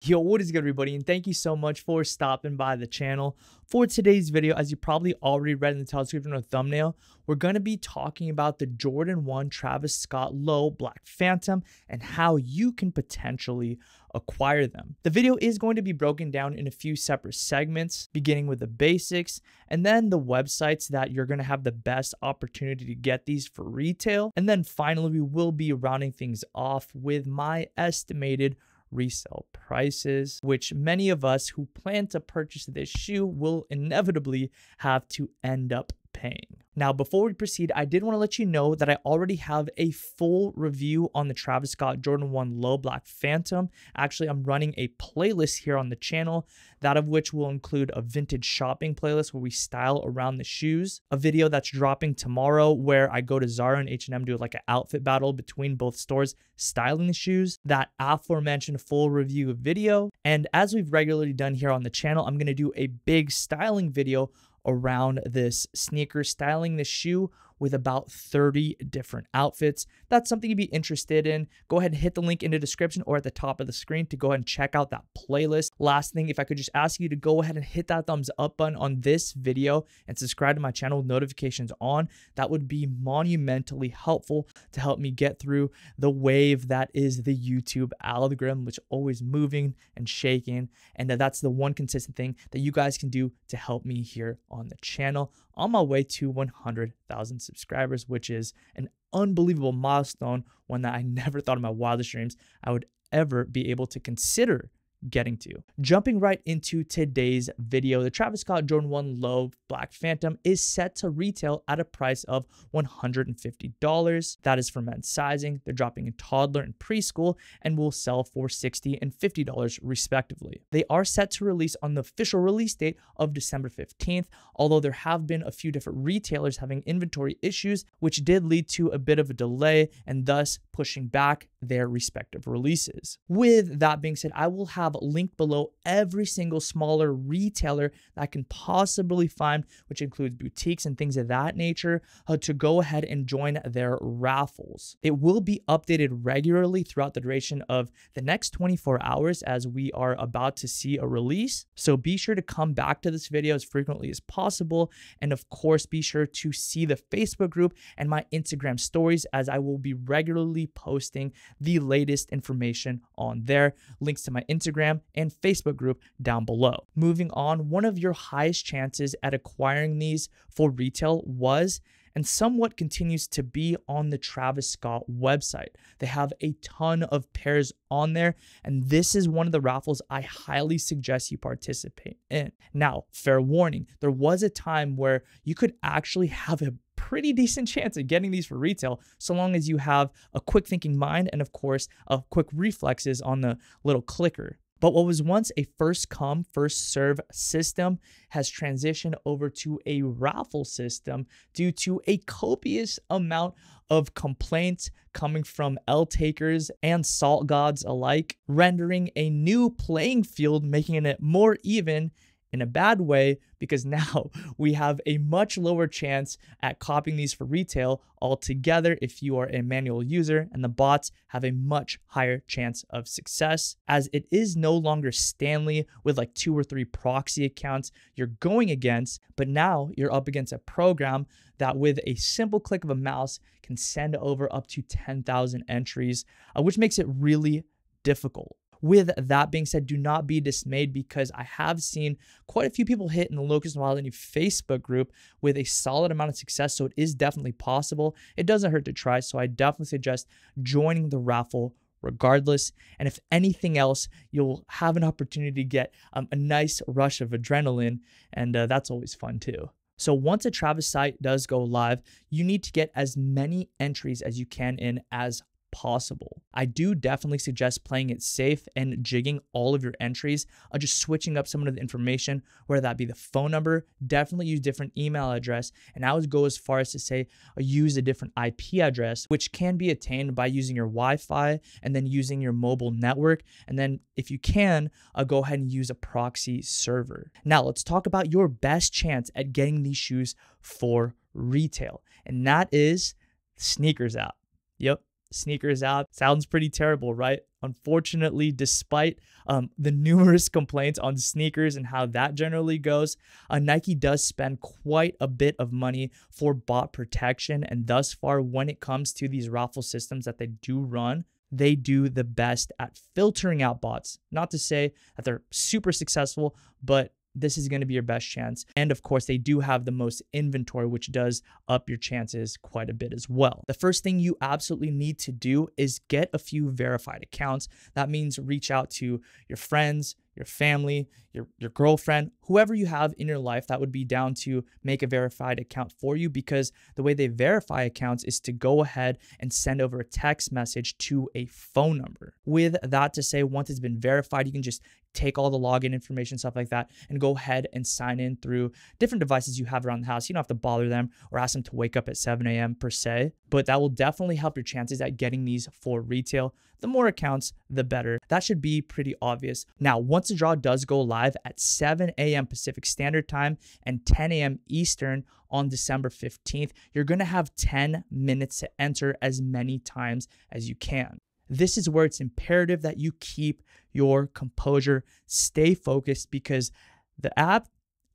Yo, what is good, everybody? And thank you so much for stopping by the channel. For today's video, as you probably already read in the title description or thumbnail, we're going to be talking about the Jordan 1 Travis Scott Low Black Phantom and how you can potentially acquire them. The video is going to be broken down in a few separate segments, beginning with the basics and then the websites that you're going to have the best opportunity to get these for retail. And then finally, we will be rounding things off with my estimated resale prices, which many of us who plan to purchase this shoe will inevitably have to end up paying. Now, before we proceed, I did want to let you know that I already have a full review on the Travis Scott Jordan 1 Low Black Phantom. Actually, I'm running a playlist here on the channel, that of which will include a vintage shopping playlist where we style around the shoes, a video that's dropping tomorrow where I go to Zara and H&M, do like an outfit battle between both stores styling the shoes, that aforementioned full review video. And as we've regularly done here on the channel, I'm going to do a big styling video around this sneaker, styling the shoe with about 30 different outfits. That's something you'd be interested in. Go ahead and hit the link in the description or at the top of the screen to go ahead and check out that playlist. Last thing, if I could just ask you to go ahead and hit that thumbs up button on this video and subscribe to my channel with notifications on, that would be monumentally helpful to help me get through the wave that is the YouTube algorithm, which is always moving and shaking. And that's the one consistent thing that you guys can do to help me here on the channel on my way to 100,000 subscribers, which is an unbelievable milestone, one that I never thought in my wildest dreams I would ever be able to consider getting to. Jumping right into today's video, the Travis Scott Jordan 1 Low Black Phantom is set to retail at a price of $150. That is for men's sizing. They're dropping in toddler and preschool and will sell for $60 and $50 respectively. They are set to release on the official release date of December 15th, although there have been a few different retailers having inventory issues, which did lead to a bit of a delay and thus pushing back their respective releases. With that being said, I will have linked below every single smaller retailer that I can possibly find, which includes boutiques and things of that nature, to go ahead and join their raffles. It will be updated regularly throughout the duration of the next 24 hours as we are about to see a release. So be sure to come back to this video as frequently as possible. And of course, be sure to see the Facebook group and my Instagram stories as I will be regularly posting the latest information on there. Links to my Instagram and Facebook group down below. Moving on, one of your highest chances at acquiring these for retail was and somewhat continues to be on the Travis Scott website. They have a ton of pairs on there, and this is one of the raffles I highly suggest you participate in. Now, fair warning, there was a time where you could actually have a pretty decent chance at getting these for retail, so long as you have a quick thinking mind and of course, a quick reflexes on the little clicker. But what was once a first come, first serve system has transitioned over to a raffle system due to a copious amount of complaints coming from L takers and salt gods alike, rendering a new playing field, making it more even in a bad way, because now we have a much lower chance at copying these for retail altogether if you are a manual user, and the bots have a much higher chance of success, as it is no longer Stanley with like 2 or 3 proxy accounts you're going against, but now you're up against a program that with a simple click of a mouse can send over up to 10,000 entries, which makes it really difficult. With that being said, do not be dismayed, because I have seen quite a few people hit in the Locust&WildHoney Facebook group with a solid amount of success, so it is definitely possible. It doesn't hurt to try, so I definitely suggest joining the raffle regardless. And if anything else, you'll have an opportunity to get a nice rush of adrenaline, and that's always fun too. So once a Travis site does go live, you need to get as many entries as you can in as possible. I do definitely suggest playing it safe and jigging all of your entries, just switching up some of the information, whether that be the phone number. Definitely use different email address, and I would go as far as to say use a different IP address, which can be attained by using your Wi-Fi and then using your mobile network, and then if you can, go ahead and use a proxy server. Now let's talk about your best chance at getting these shoes for retail, and that is Sneakers app. Yep, sneakers out. Sounds pretty terrible, right? Unfortunately, despite the numerous complaints on sneakers and how that generally goes, Nike does spend quite a bit of money for bot protection. And thus far, when it comes to these raffle systems that they do run, they do the best at filtering out bots. Not to say that they're super successful, but this is going to be your best chance. And of course, they do have the most inventory, which does up your chances quite a bit as well. The first thing you absolutely need to do is get a few verified accounts. That means reach out to your friends, your family, your girlfriend, whoever you have in your life that would be down to make a verified account for you, because the way they verify accounts is to go ahead and send over a text message to a phone number. With that to say, once it's been verified, you can just take all the login information, stuff like that, and go ahead and sign in through different devices you have around the house. You don't have to bother them or ask them to wake up at 7 a.m. per se, but that will definitely help your chances at getting these for retail. The more accounts, the better. That should be pretty obvious. Now, once the draw does go live at 7 a.m. Pacific Standard Time and 10 a.m. Eastern on December 15th, you're going to have 10 minutes to enter as many times as you can. This is where it's imperative that you keep your composure, stay focused, because the app,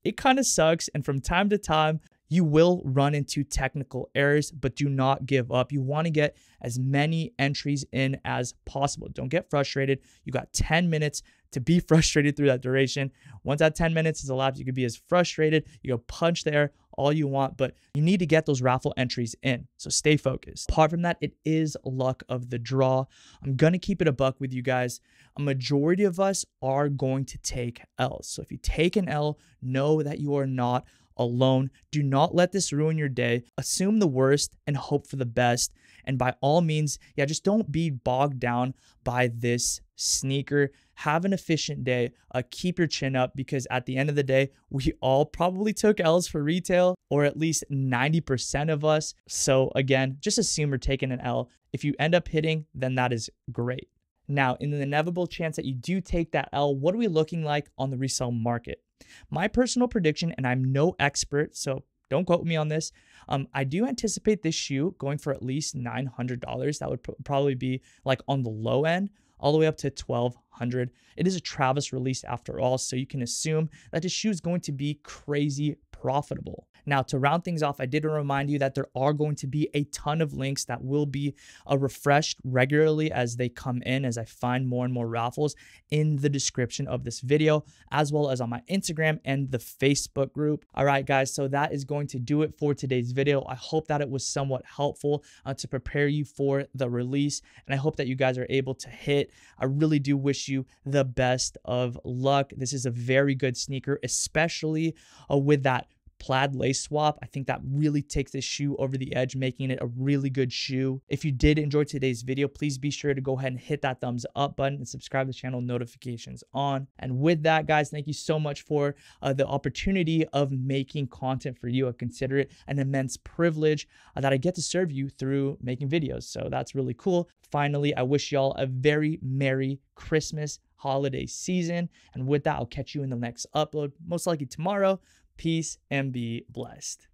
it kind of sucks. And from time to time, you will run into technical errors, but do not give up. You want to get as many entries in as possible. Don't get frustrated. You got 10 minutes to be frustrated through that duration. Once that 10 minutes is elapsed, you could be as frustrated. You go punch the air all you want, but you need to get those raffle entries in. So stay focused. Apart from that, it is luck of the draw. I'm going to keep it a buck with you guys. A majority of us are going to take L's. So if you take an L, know that you are not alone. Do not let this ruin your day. Assume the worst and hope for the best. And by all means, just don't be bogged down by this sneaker. Have an efficient day. Keep your chin up, because at the end of the day, we all probably took L's for retail, or at least 90% of us. So again, just assume you're taking an L. If you end up hitting, then that is great. Now, in the inevitable chance that you do take that L, what are we looking like on the resale market? My personal prediction, and I'm no expert, so don't quote me on this, I do anticipate this shoe going for at least $900. That would probably be like on the low end, all the way up to $1,200. It is a Travis release after all, so you can assume that the shoe is going to be crazy profitable. Now, to round things off, I did remind you that there are going to be a ton of links that will be refreshed regularly as they come in, as I find more and more raffles in the description of this video, as well as on my Instagram and the Facebook group. All right, guys, so that is going to do it for today's video. I hope that it was somewhat helpful to prepare you for the release, and I hope that you guys are able to hit. I really do wish you the best of luck. This is a very good sneaker, especially with that plaid lace swap. I think that really takes this shoe over the edge, making it a really good shoe. If you did enjoy today's video, please be sure to go ahead and hit that thumbs up button and subscribe to the channel, notifications on. And with that, guys, thank you so much for the opportunity of making content for you. I consider it an immense privilege that I get to serve you through making videos. So that's really cool. Finally, I wish y'all a very Merry Christmas holiday season. And with that, I'll catch you in the next upload, most likely tomorrow. Peace and be blessed.